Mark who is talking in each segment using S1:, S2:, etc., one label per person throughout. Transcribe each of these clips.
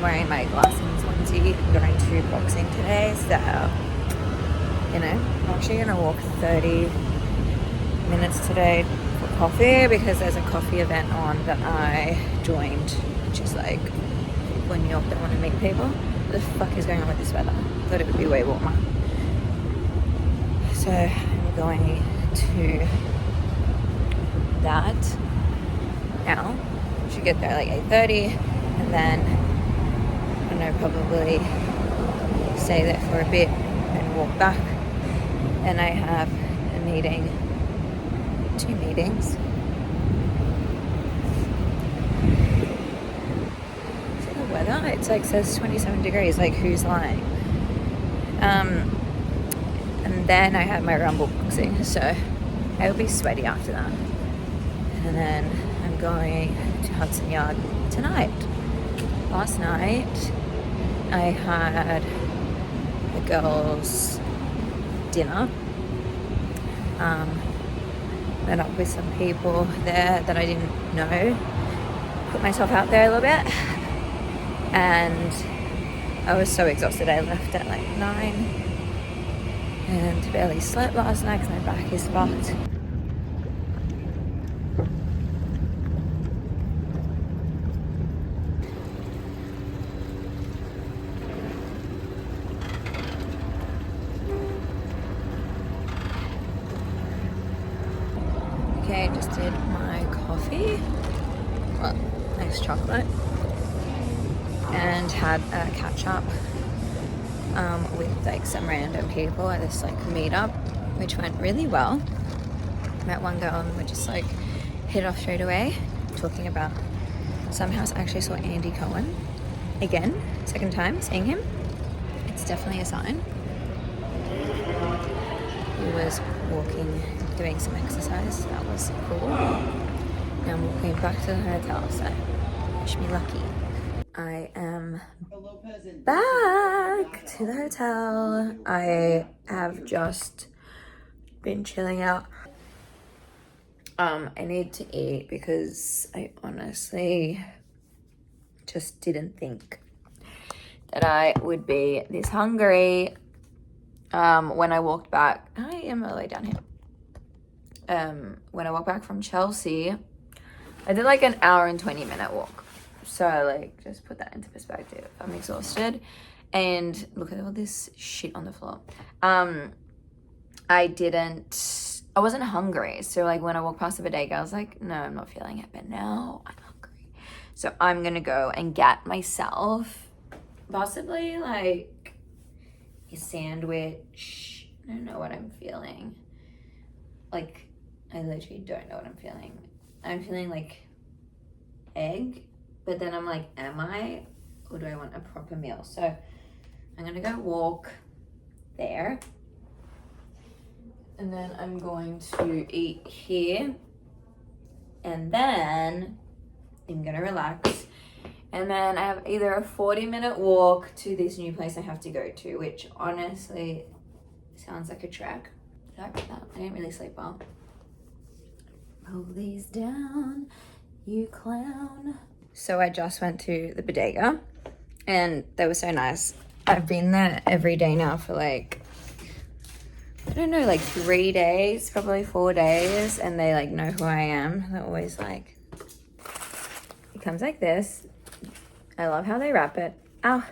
S1: I'm wearing my glasses onesie, going to boxing today, so, you know, I'm actually going to walk 30 minutes today for coffee because there's a coffee event on that I joined, which is like people in New York that want to meet people. What the fuck is going on with this weather? I thought it would be way warmer. So I'm going to that now. Should get there like 8:30, and then I don't know, probably stay there for a bit and walk back. Then I have a meeting, 2 meetings. See the weather? It's like says 27 degrees. Like, who's lying? And then I have my rumble boxing, so I will be sweaty after that. And then I'm going to Hudson Yard tonight. Last night I had the girls' dinner. Met up with some people there that I didn't know. Put myself out there a little bit. And I was so exhausted. I left at like 9 and barely slept last night because my back is fucked. Okay, just did my coffee. Well, nice chocolate. And had a catch up with like some random people at this like meetup, which went really well. Met one girl and we just like hit off straight away, talking about somehow I actually saw Andy Cohen again, second time seeing him. It's definitely a sign. He was walking, doing some exercise. That was cool. Now I'm walking back to the hotel, so wish me lucky. I am back to the hotel. I have just been chilling out. I need to eat because I honestly just didn't think that I would be this hungry. When I walked back, I am all the way down here. When I walked back from Chelsea, I did like an hour and 20-minute walk. So like, just put that into perspective. I'm exhausted, and look at all this shit on the floor. I wasn't hungry. So like when I walked past the bodega, I was like, no, I'm not feeling it. But now I'm hungry. So I'm gonna go and get myself possibly like a sandwich. I don't know what I'm feeling. Like, I literally don't know what I'm feeling. I'm feeling like egg, but then I'm like, am I? Or do I want a proper meal? So I'm gonna go walk there. And then I'm going to eat here. And then I'm gonna relax. And then I have either a 40-minute walk to this new place I have to go to, which honestly sounds like a trek. Did I read that? I didn't really sleep well. Roll these down, you clown. So I just went to the bodega and they were so nice. I've been there every day now for like, I don't know, like 3 days, probably 4 days. And they like know who I am. They're always like, it comes like this. I love how they wrap it. Ow,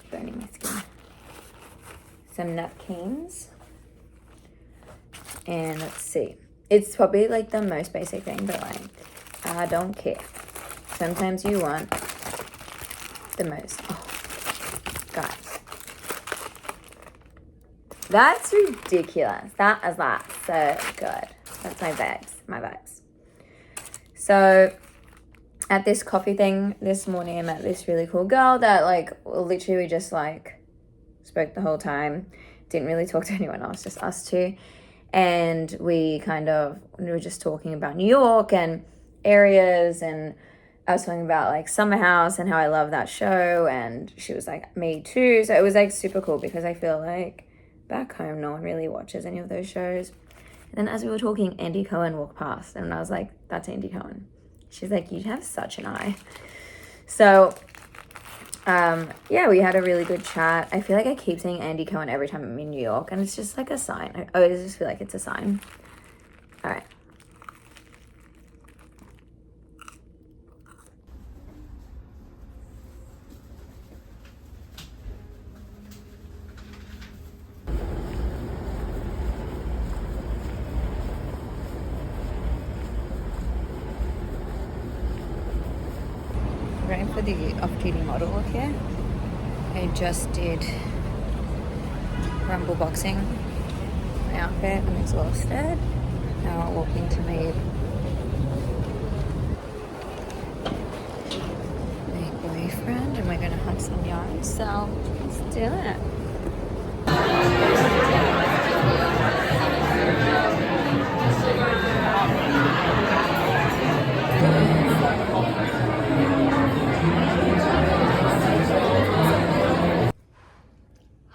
S1: burning my skin. Some napkins. And let's see. It's probably like the most basic thing, but like, I don't care. Sometimes you want the most. Oh, guys. That's ridiculous. That is like so good. That's my vibes. So at this coffee thing this morning, I met this really cool girl that like literally we just like spoke the whole time. Didn't really talk to anyone else, just us two. And we were just talking about New York and areas, and I was talking about like Summer House and how I love that show, and she was like, me too. So it was like super cool because I feel like back home no one really watches any of those shows. And then as we were talking, Andy Cohen walked past and I was like, that's Andy Cohen. She's like, you have such an eye. So Yeah, we had a really good chat. I feel like I keep saying Andy Cohen every time I'm in New York, and it's just like a sign. I always just feel like it's a sign. All right. Going for the off-duty model look here. I just did rumble boxing my outfit. I'm exhausted. Now walking to my boyfriend, and we're gonna hunt some yarns. So let's do it.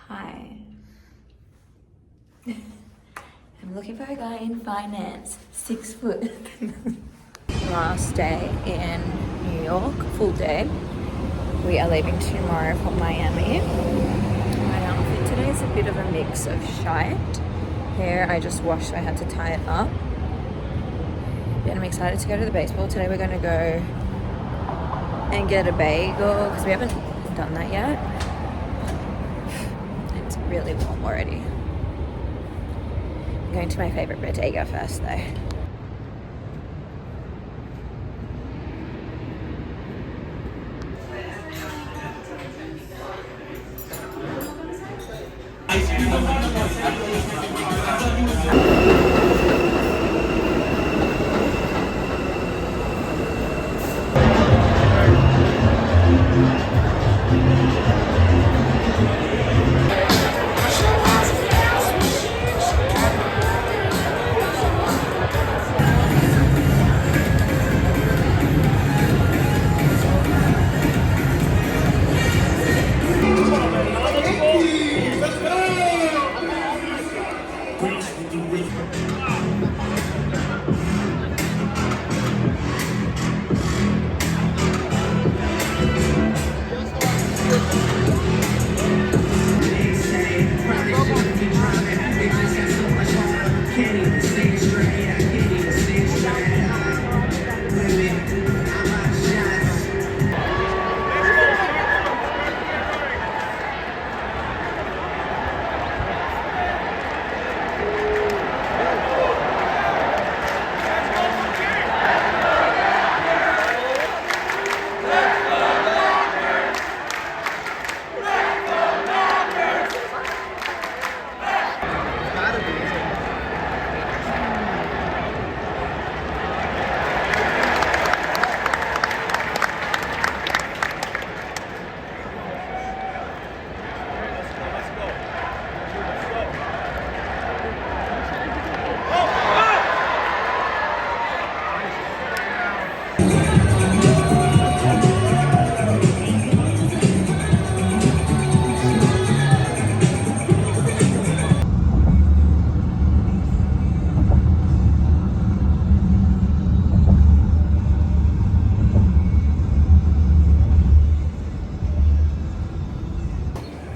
S1: Hi. I'm looking for a guy in finance, 6 foot. Last day in New York, full day. We are leaving tomorrow for Miami. My outfit today is a bit of a mix of shite. Hair I just washed, so I had to tie it up. And I'm excited to go to the baseball. Today we're going to go and get a bagel because we haven't done that yet. It's really warm already. I'm going to my favorite bodega first though.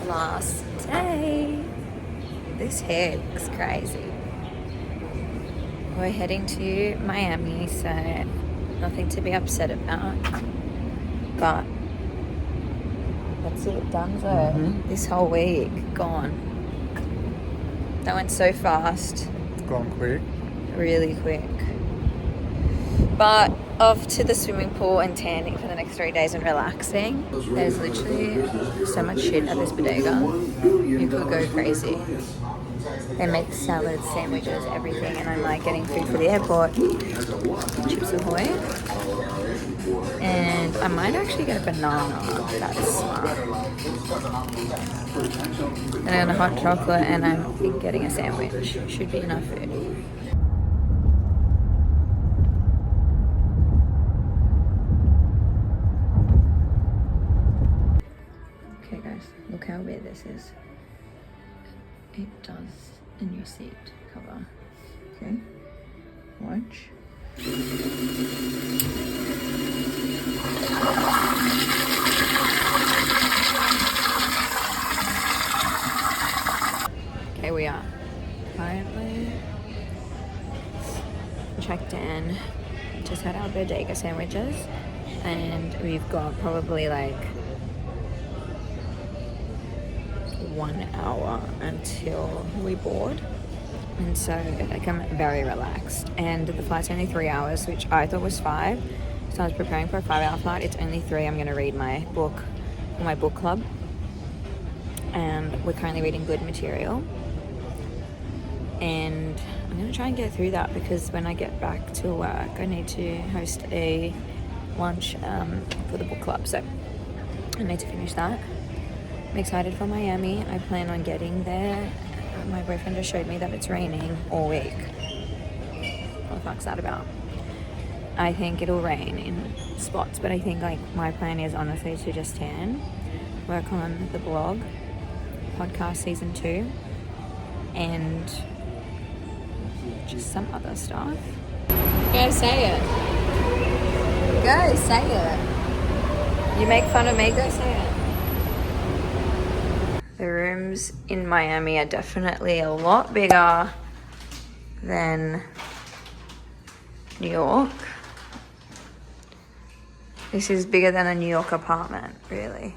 S1: Last day. This hair looks crazy. We're heading to Miami, so nothing to be upset about. But that's it, done though. This whole week gone. That went so fast.
S2: It's gone quick.
S1: Really quick. But off to the swimming pool and tanning for the next 3 days and relaxing. There's literally so much shit at this bodega. You could go crazy. They make salads, sandwiches, everything, and I'm like getting food for the airport. Chips Ahoy. And I might actually get a banana. That's smart. And I got a hot chocolate and I'm getting a sandwich. Should be enough food. Okay guys, look how weird this is. It does in your seat cover. Okay, watch. bodega sandwiches, and we've got probably like 1 hour until we board. And so like I'm very relaxed, and the flight's only 3 hours, which I thought was 5. So I was preparing for a 5-hour flight. It's only 3. I'm going to read my book for my book club, and we're currently reading good material, and I'm going to try and get through that because when I get back to work I need to host a lunch for the book club, so I need to finish that. I'm excited for Miami. I plan on getting there. My boyfriend just showed me that it's raining all week. What the fuck's that about? I think it'll rain in spots, but I think like my plan is honestly to just tan, work on the blog, podcast season 2, and just some other stuff. Go say it. Go say it. You make fun of me, go say it. The rooms in Miami are definitely a lot bigger than New York. This is bigger than a New York apartment, really.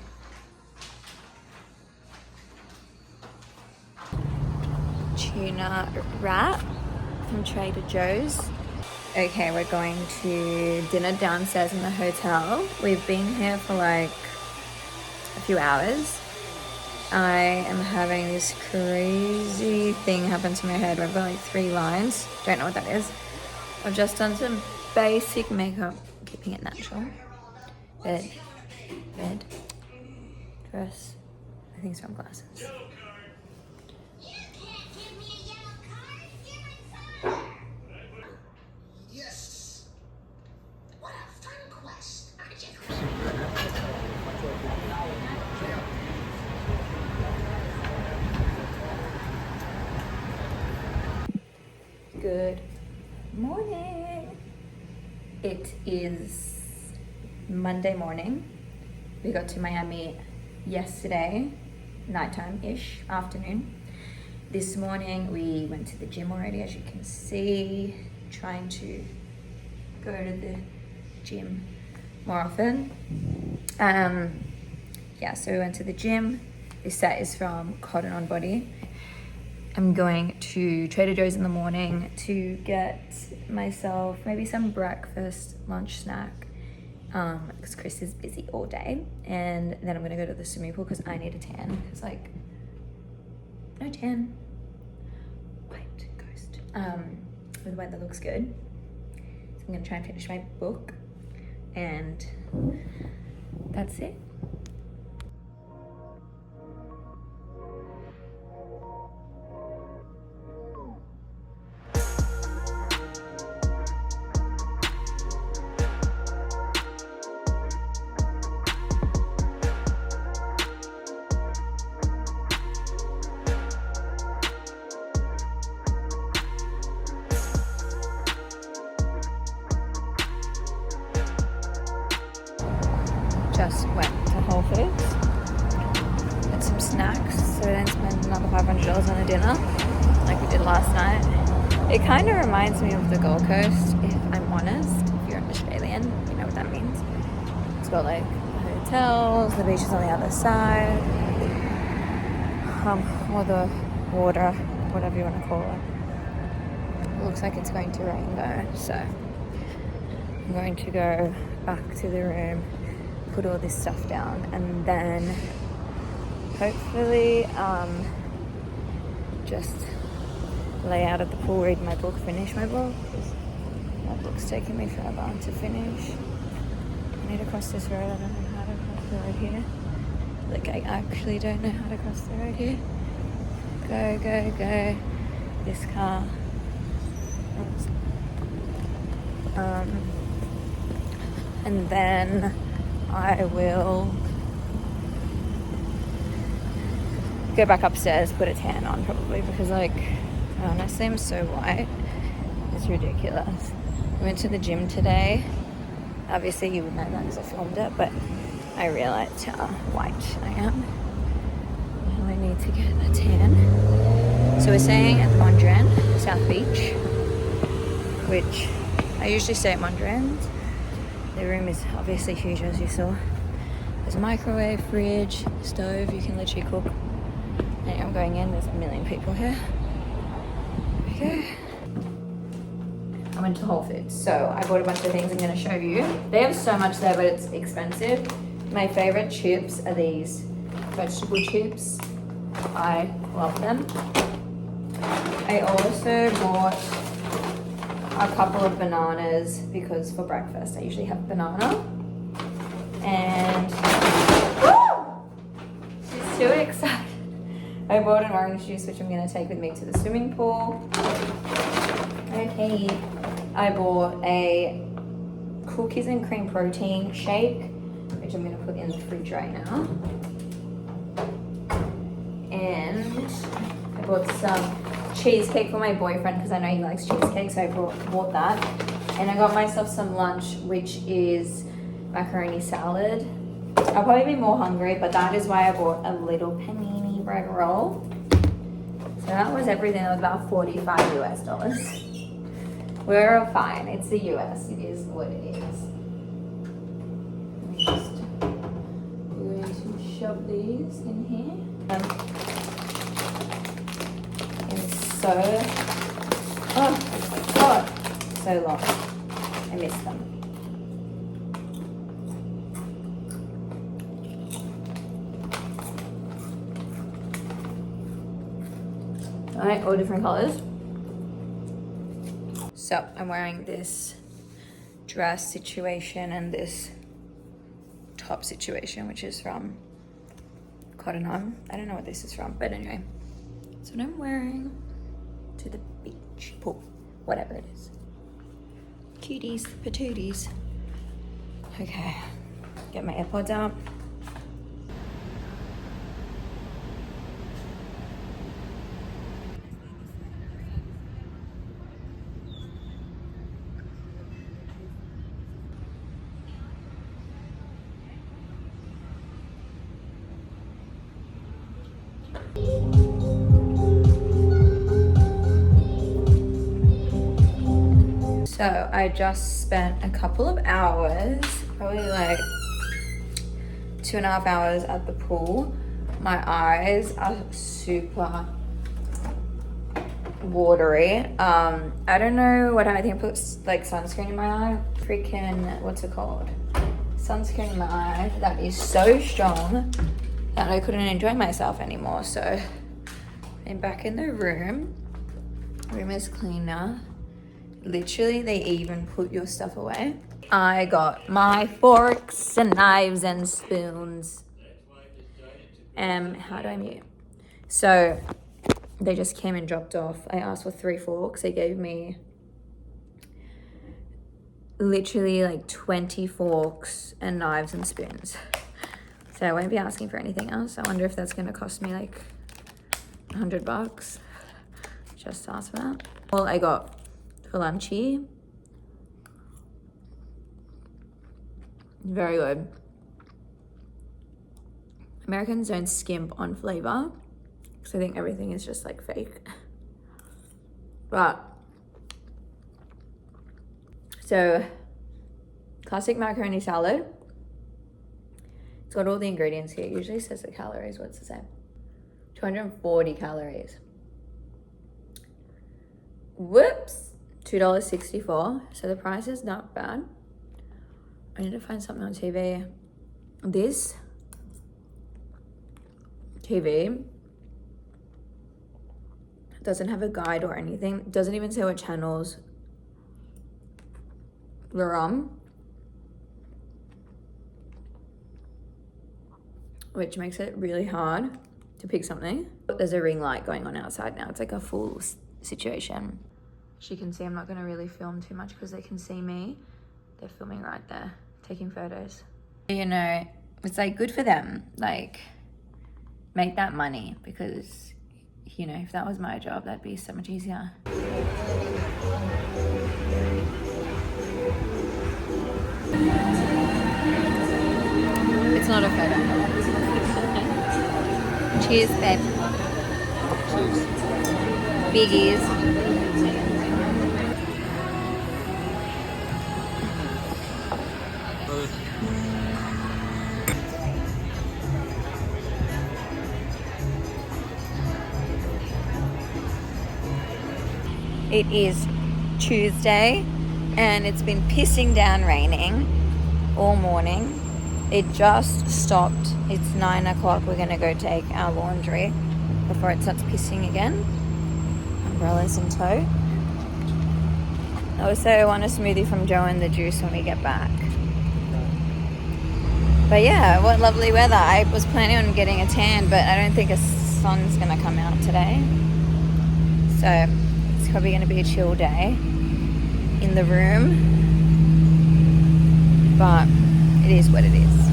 S1: Tuna wrap from Trader Joe's. Okay, we're going to dinner downstairs in the hotel. We've been here for like a few hours. I am having this crazy thing happen to my head. I've got like 3 lines. Don't know what that is. I've just done some basic makeup, keeping it natural. Bed, dress. I think sunglasses.
S2: Yes. What a fun quest.
S1: Good morning. It is Monday morning. We got to Miami yesterday, nighttime-ish, afternoon. This morning we went to the gym already, as you can see. Trying to go to the gym more often. Yeah, so we went to the gym. This set is from Cotton On Body. I'm going to Trader Joe's in the morning to get myself maybe some breakfast, lunch snack, because Chris is busy all day. And then I'm gonna go to the swimming pool because I need a tan. It's like, no tan, white ghost. The weather looks good. So I'm gonna try and finish my book, and that's it. Just went to Whole Foods, had some snacks, so then spent another $500 on a dinner, like we did last night. It kind of reminds me of the Gold Coast, if I'm honest. If you're an Australian, you know what that means. It's got like hotels, the beach is on the other side, or the water, whatever you want to call it. It looks like it's going to rain though, so I'm going to go back to the room, put all this stuff down, and then hopefully just lay out at the pool, read my book, finish my book. My book's taking me forever to finish. I need to cross this road. I don't know how to cross the road here. Like, I actually don't know how to cross the road here. Go, go, go. This car. And then I will go back upstairs, put a tan on probably, because like, honestly, I'm so white. It's ridiculous. I went to the gym today. Obviously you would know that because I filmed it, but I realized how white I am. Now I need to get a tan. So we're staying at Mondrian, South Beach, which I usually stay at Mondrian's, The room is obviously huge, as you saw. There's a microwave, fridge, stove, you can literally cook. Anyway, I'm going in, there's a million people here. Okay. I went to Whole Foods, so I bought a bunch of things I'm gonna show you. They have so much there, but it's expensive. My favorite chips are these vegetable chips. I love them. I also bought a couple of bananas because for breakfast I usually have banana. And she's too excited. I bought an orange juice which I'm gonna take with me to the swimming pool. Okay, I bought a cookies and cream protein shake, which I'm gonna put in the fridge right now. And I bought some cheesecake for my boyfriend because I know he likes cheesecake, so I bought that. And I got myself some lunch, which is macaroni salad. I'll probably be more hungry, but that is why I bought a little panini bread roll. So that was everything. That was about $45 US. We're fine. It's the US. It is what it is. We're going to shove these in here. So, oh my god, so long. I missed them. Alright, all different colors. So, I'm wearing this dress situation and this top situation, which is from Cotton On. I don't know what this is from, but anyway. That's what I'm wearing. To the beach, pool, whatever it is. Cuties, patooties. Okay, get my AirPods out. So I just spent a couple of hours, probably like 2.5 hours at the pool. My eyes are super watery. I don't know what I think I put like sunscreen in my eye. Freaking, what's it called? Sunscreen in my eye that is so strong that I couldn't enjoy myself anymore. So I'm back in the room. Room is clean now. Literally, they even put your stuff away. I got my forks and knives and spoons. How do I mute? So they just came and dropped off. I asked for 3 forks. They gave me literally like 20 forks and knives and spoons. So I won't be asking for anything else. I wonder if that's gonna cost me like $100. Just to ask for that. Well, I got for lunchy. Very good. Americans don't skimp on flavor because I think everything is just like fake. But so classic macaroni salad. It's got all the ingredients here. It usually says the calories. What's it say? 240 calories. Whoops. $2.64, so the price is not bad. I need to find something on TV. This TV doesn't have a guide or anything. It doesn't even say what channels we're on, which makes it really hard to pick something. There's a ring light going on outside now. It's like a full situation. As you can see, I'm not going to really film too much because they can see me. They're filming right there, taking photos. You know, it's like good for them. Like, make that money because, you know, if that was my job, that'd be so much easier. It's not a photo. Cheers, babe. Cheers. Biggies. It is Tuesday and it's been pissing down raining all morning. It just stopped. It's 9 o'clock. We're gonna go take our laundry before it starts pissing again. Umbrellas in tow. I also want a smoothie from Joe and the Juice when we get back. But yeah, what lovely weather. I was planning on getting a tan, but I don't think a sun's gonna come out today. So it's probably gonna be a chill day in the room. But it is what it is.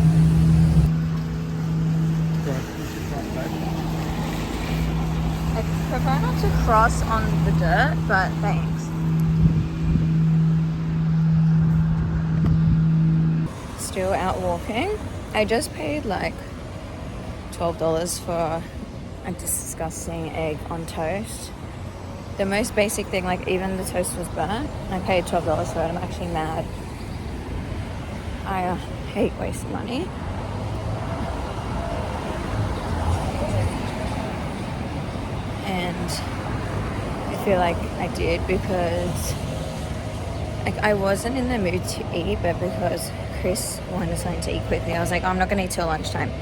S1: I prefer not to cross on the dirt, but thanks. Still out walking. I just paid like $12 for a disgusting egg on toast. The most basic thing, like even the toast was burnt. I paid $12 for it. I'm actually mad. I hate wasting money. And I feel like I did because like I wasn't in the mood to eat, but because Chris wanted something to eat quickly, I was like, I'm not gonna eat till lunchtime,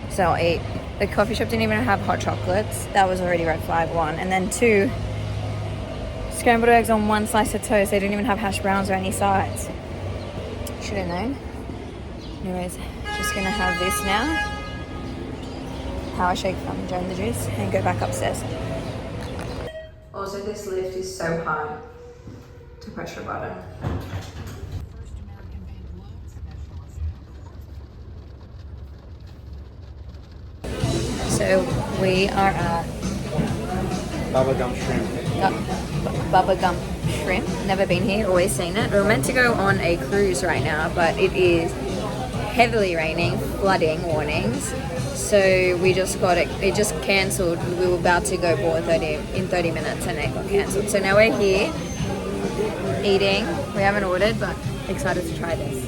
S1: so I'll eat. The coffee shop didn't even have hot chocolates. That was already red flag 1. And then 2, scrambled eggs on 1 slice of toast. They didn't even have hash browns or any sides. Should have known. Anyways, just gonna have this now, power shake from Joe and the Juice, and go back upstairs. Also, this lift is so hard to push the button. So we are at
S3: Bubblegum shrimp.
S1: Bubblegum Shrimp. Never been here, always seen it. We're meant to go on a cruise right now, but it is heavily raining, flooding warnings. So we just got it. It just cancelled. We were about to go board in 30 minutes, and it got cancelled. So now we're here eating. We haven't ordered, but excited to try this.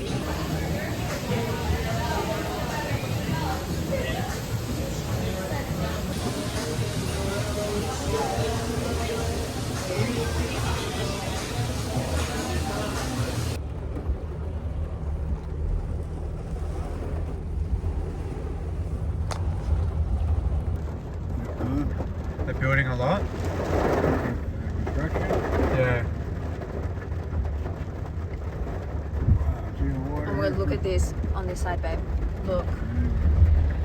S3: They're building a lot. Yeah.
S1: And we'll look at this on this side, babe. Look.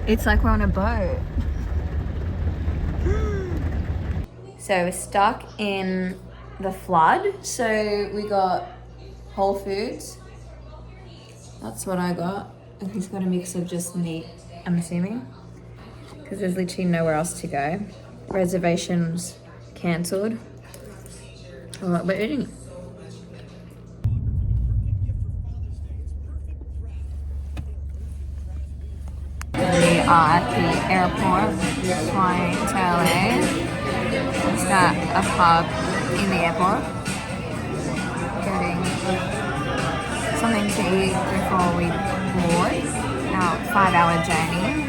S1: It's like we're on a boat. So we're stuck in the flood. So we got Whole Foods. That's what I got. And he's got a mix of just meat, I'm assuming, because there's literally nowhere else to go. Reservations cancelled. Oh, we're eating. We are at the airport, flying to LA. It's got a pub in the airport. Getting something to eat before we board our 5-hour journey.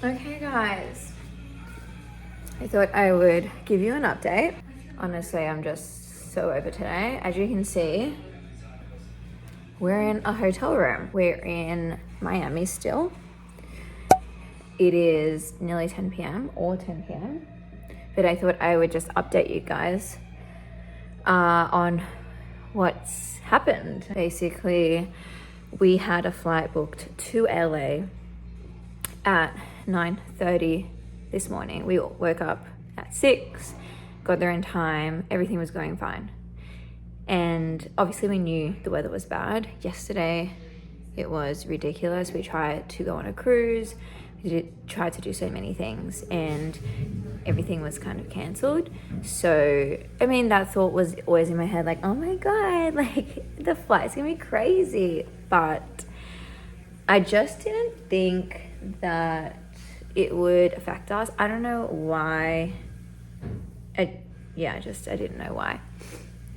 S1: Okay guys, I thought I would give you an update. Honestly, I'm just so over today. As you can see, we're in a hotel room. We're in Miami still. It is nearly 10 p.m. or 10 p.m. But I thought I would just update you guys on what's happened. Basically, we had a flight booked to LA at 9:30 this morning. We woke up at 6, got there in time, everything was going fine. And obviously we knew the weather was bad. Yesterday it was ridiculous. We tried to go on a cruise. tried to do so many things, and everything was kind of cancelled. So, I mean, that thought was always in my head, like, oh my God, like, the flight's gonna be crazy. But I just didn't think that it would affect us. I don't know why. I didn't know why.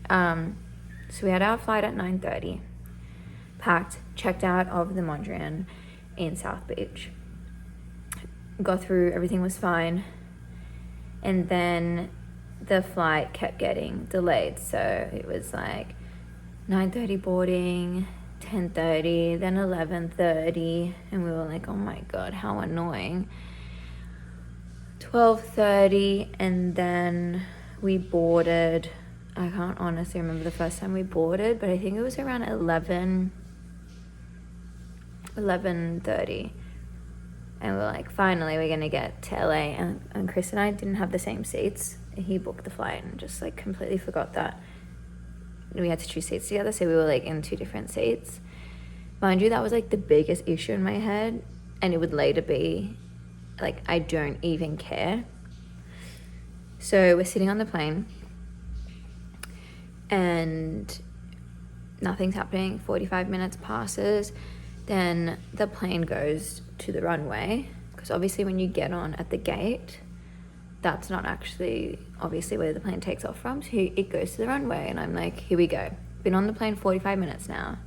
S1: So we had our flight at 9:30, packed, checked out of the Mondrian in South Beach. Got through, everything was fine. And then the flight kept getting delayed. So it was like 9:30 boarding, 10:30, then 11:30. And we were like, oh my God, how annoying. 12:30, and then we boarded. I can't honestly remember the first time we boarded, but I think it was around 11:30. And we're like, finally, we're gonna get to LA. And Chris and I didn't have the same seats. He booked the flight and just like completely forgot that we had to choose seats together. So we were like in 2 different seats. Mind you, that was like the biggest issue in my head. And it would later be like, I don't even care. So we're sitting on the plane and nothing's happening. 45 minutes passes. Then the plane goes to the runway, because obviously when you get on at the gate, that's not actually obviously where the plane takes off from. So it goes to the runway, and I'm like, here we go. Been on the plane 45 minutes now.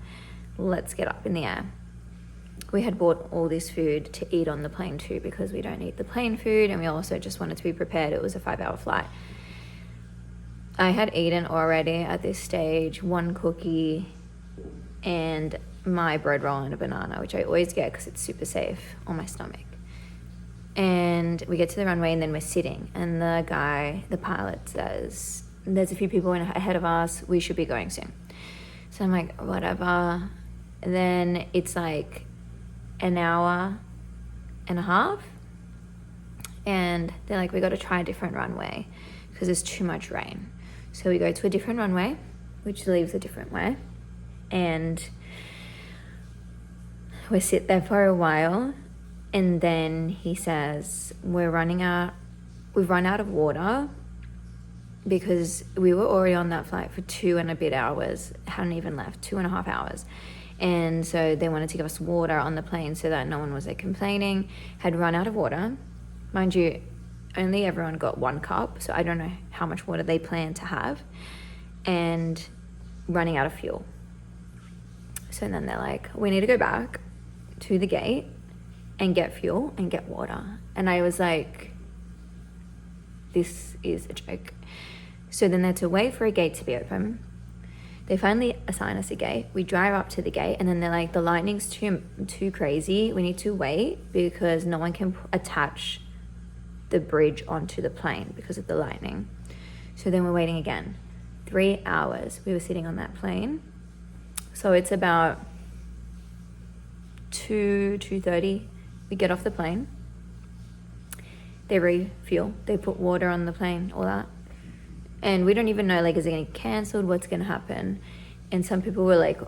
S1: Let's get up in the air. We had bought all this food to eat on the plane too, because we don't eat the plane food, and we also just wanted to be prepared. It was a 5-hour flight. I had eaten already at this stage 1 cookie and my bread roll and a banana, which I always get because it's super safe on my stomach. And we get to the runway, and then we're sitting, and the pilot says, there's a few people ahead of us, we should be going soon. So I'm like, whatever. And then it's like an hour and a half, and they're like, we got to try a different runway because there's too much rain. So we go to a different runway, which leaves a different way, and we sit there for a while, and then he says, we've run out of water, because we were already on that flight for 2 and a bit hours, hadn't even left, 2.5 hours. And so they wanted to give us water on the plane so that no one was like complaining. Had run out of water. Mind you, only everyone got 1 cup, so I don't know how much water they planned to have. And running out of fuel. So then they're like, we need to go back to the gate and get fuel and get water. And I was like, this is a joke. So then they had to wait for a gate to be open. They finally assign us a gate. We drive up to the gate, and then they're like, the lightning's too crazy. We need to wait because no one can attach the bridge onto the plane because of the lightning. So then we're waiting again. 3 hours we were sitting on that plane. So it's about 2:30. We get off the plane. They refuel. They put water on the plane, all that. And we don't even know, like, is it getting cancelled? What's going to happen? And some people were like,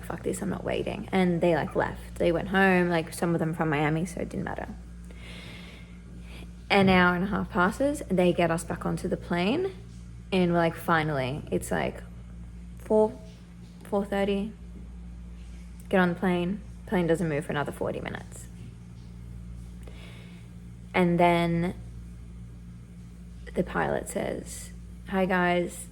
S1: fuck this, I'm not waiting. And they like left. They went home, like some of them from Miami, so it didn't matter. An hour and a half passes. They get us back onto the plane. And we're like, finally, it's like 4:30. Get on the plane. Plane doesn't move for another 40 minutes. And then the pilot says, hi guys,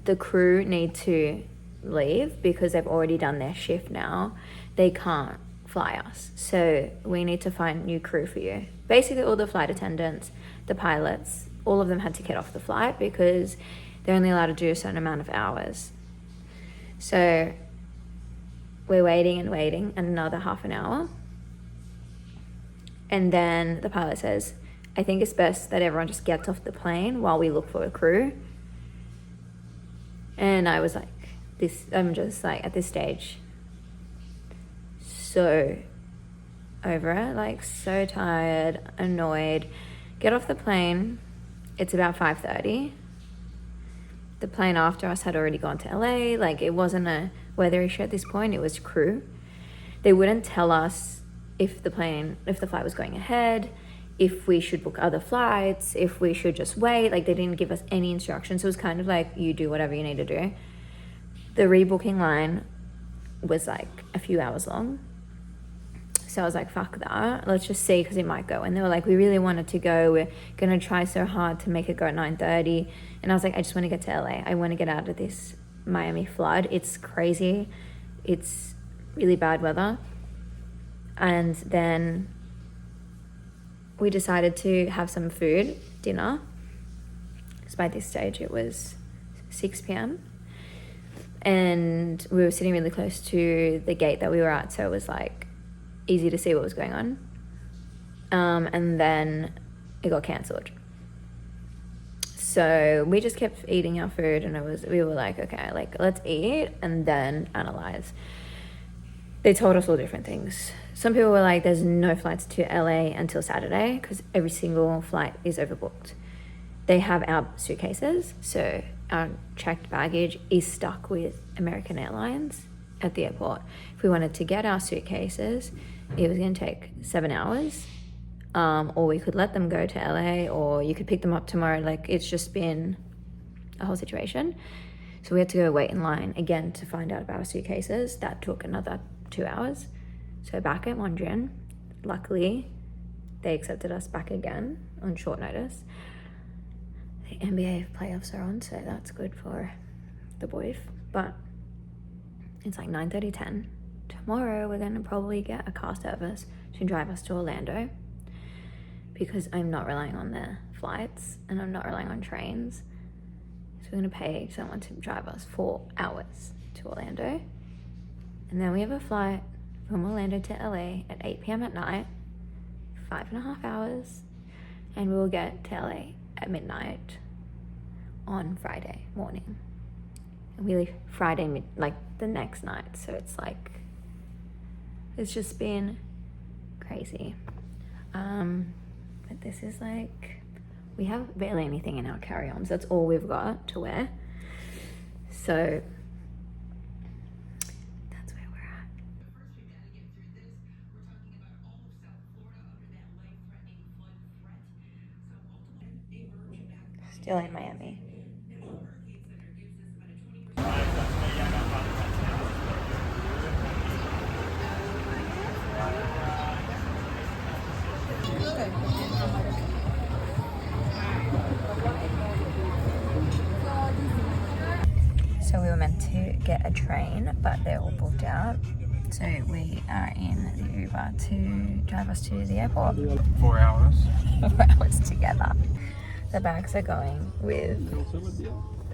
S1: the crew need to leave because they've already done their shift now. They can't fly us. So we need to find new crew for you. Basically all the flight attendants, the pilots, all of them had to get off the flight because they're only allowed to do a certain amount of hours. So we're waiting another half an hour. And then the pilot says, I think it's best that everyone just gets off the plane while we look for a crew. And I was like, I'm just like at this stage, so over it, like so tired, annoyed. Get off the plane. It's about 5:30. The plane after us had already gone to LA. Like it wasn't a weather issue at this point, it was crew. They wouldn't tell us if the flight was going ahead, if we should book other flights, if we should just wait. Like, they didn't give us any instructions. So it was kind of like, you do whatever you need to do. The rebooking line was like a few hours long. So I was like, fuck that, let's just see, because it might go. And they were like, we really wanted to go, we're gonna try so hard to make it go at 9:30. And I was like, I just want to get to LA. I want to get out of this Miami flood. It's crazy. It's really bad weather. And then we decided to have some food, dinner. So by this stage it was 6 p.m. and we were sitting really close to the gate that we were at, so it was like easy to see what was going on. And then it got cancelled. So we just kept eating our food, and we were like, okay, like, let's eat and then analyze. They told us all different things. Some people were like, there's no flights to LA until Saturday because every single flight is overbooked. They have our suitcases, so our checked baggage is stuck with American Airlines at the airport. If we wanted to get our suitcases, it was going to take 7 hours, or we could let them go to LA, or you could pick them up tomorrow. Like, it's just been a whole situation. So we had to go wait in line again to find out about our suitcases. That took another 2 hours. So back at Mondrian, luckily they accepted us back again on short notice. The NBA playoffs are on, so that's good for the boys. But it's like 9:30, 10. Tomorrow we're gonna probably get a car service to drive us to Orlando, because I'm not relying on the flights and I'm not relying on trains. So we're gonna pay someone to drive us 4 hours to Orlando. And then we have a flight from Orlando to LA at 8 p.m. at night, 5.5 hours, and we will get to LA at midnight on Friday morning. And we leave Friday the next night. So it's like, it's just been crazy. But this is like, we have barely anything in our carry-ons. That's all we've got to wear. So that's where we're at.
S2: First, we've got to get through this. We're talking about all of South Florida under that life-threatening flood threat. So multiple emerging back.
S1: Still in Miami. So we were meant to get a train, but they're all booked out. So we are in the Uber to drive us to the airport.
S3: 4 hours.
S1: 4 hours together. The bags are going with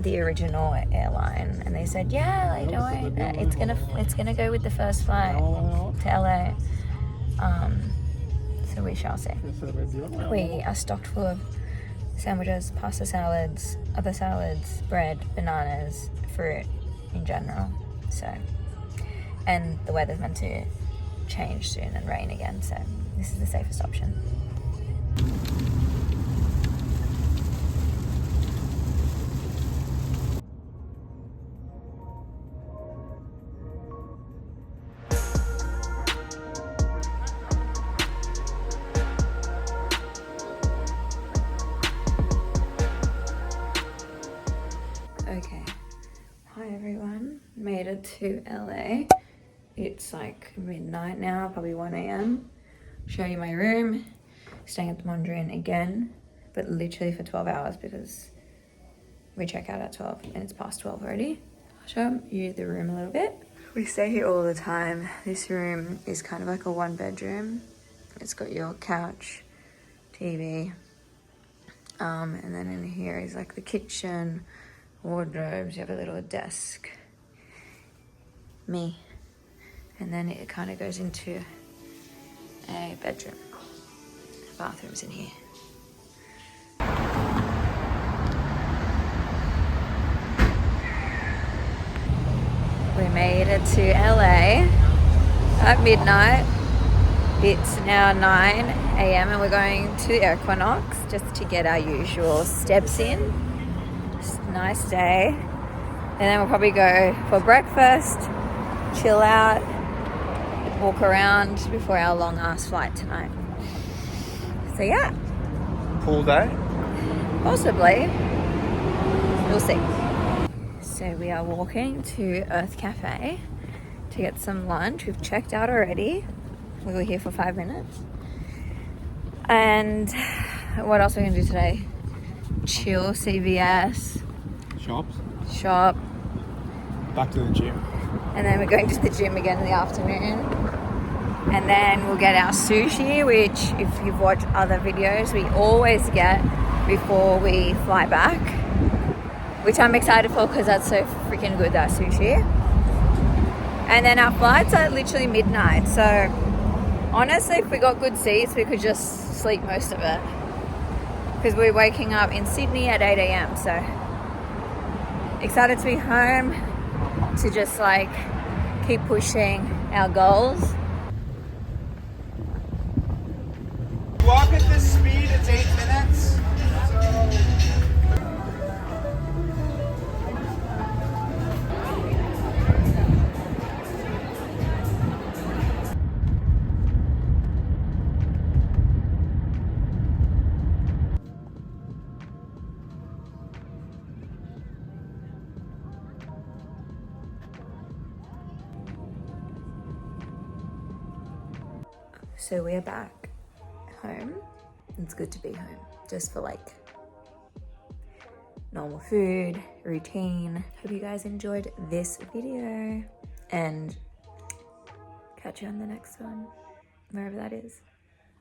S1: the original airline, and they said, yeah, like, don't worry, it's gonna go with the first flight to LA. So we shall see. We are stocked full of sandwiches, pasta salads, other salads, bread, bananas, fruit in general. So, and the weather's meant to change soon and rain again, so this is the safest option. Okay, hi everyone, made it to LA. It's like midnight now, probably 1 a.m. Show you my room, staying at the Mondrian again, but literally for 12 hours because we check out at 12 and it's past 12 already. I'll show you the room a little bit. We stay here all the time. This room is kind of like a 1-bedroom. It's got your couch, TV, and then in here is like the kitchen, wardrobes, you have a little desk, me, and then it kind of goes into a bedroom. The bathroom's in here. We made it to LA at midnight. It's now 9 a.m. and we're going to the Equinox just to get our usual steps in. Nice day, and then we'll probably go for breakfast, chill out, walk around before our long ass flight tonight. So yeah,
S3: Pool day?
S1: possibly. We'll see. So we are walking to Earth Cafe to get some lunch. We've checked out already. We were here for 5 minutes. And what else are we gonna do today? Chill, CVS,
S3: Shops?
S1: shop,
S3: Back to the gym.
S1: and then we're going to the gym again in the afternoon. And then we'll get our sushi, which if you've watched other videos, we always get before we fly back, which I'm excited for because that's so freaking good, that sushi. And then our flight's at literally midnight, so honestly, if we got good seats, we could just sleep most of it because we're waking up in Sydney at 8 a.m. So excited to be home to just like keep pushing our goals.
S3: Walk at this speed, it's 8 minutes.
S1: So we're back home. It's good to be home just for like normal food, routine. Hope you guys enjoyed this video and catch you on the next one, wherever that is.